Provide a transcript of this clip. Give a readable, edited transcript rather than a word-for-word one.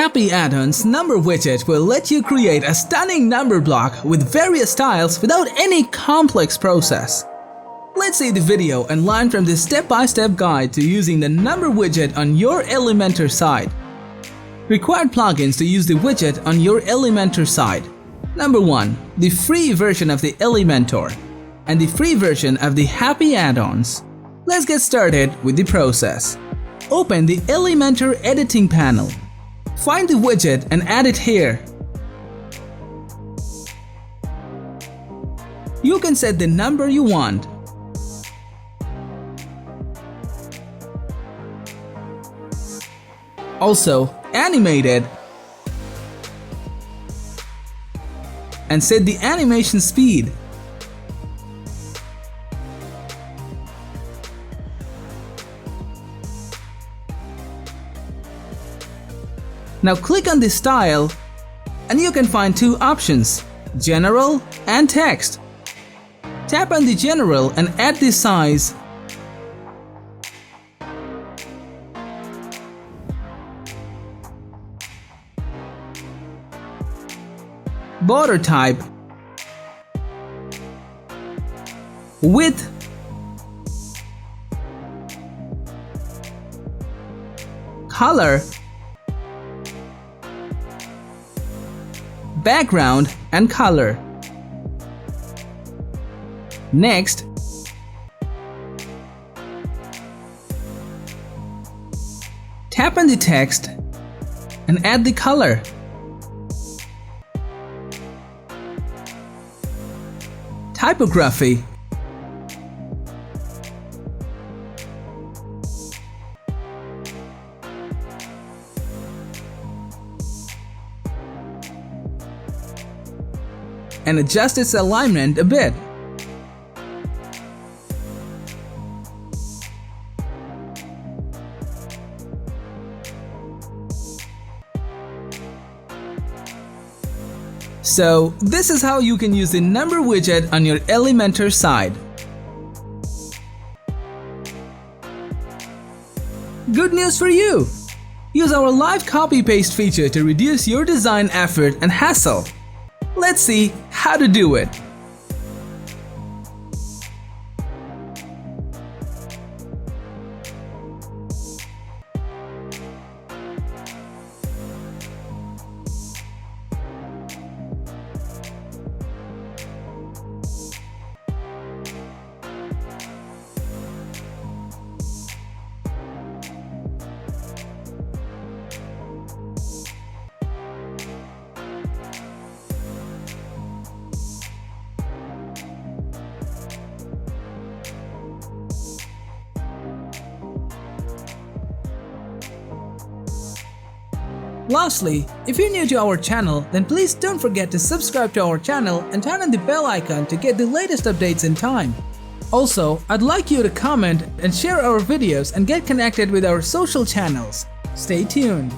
Happy Addons number widget will let you create a stunning number block with various styles without any complex process. Let's see the video and learn from this step-by-step guide to using the number widget on your Elementor site. Required plugins to use the widget on your Elementor site. Number 1. The free version of the Elementor and the free version of the Happy Addons. Let's get started with the process. Open the Elementor editing panel. Find the widget and add it here. You can set the number you want. Also, animate it and set the animation speed. Now click on the style and you can find two options, General and Text. Tap on the General and add the size. Border type, width, color, background and color. Next, tap on the text and add the color. Typography, and adjust its alignment a bit. So, this is how you can use the number widget on your Elementor site. Good news for you! Use our LiveCopy paste feature to reduce your design effort and hassle. Let's see how to do it. Lastly, if you're new to our channel, then please don't forget to subscribe to our channel and turn on the bell icon to get the latest updates in time. Also, I'd like you to comment and share our videos and get connected with our social channels. Stay tuned.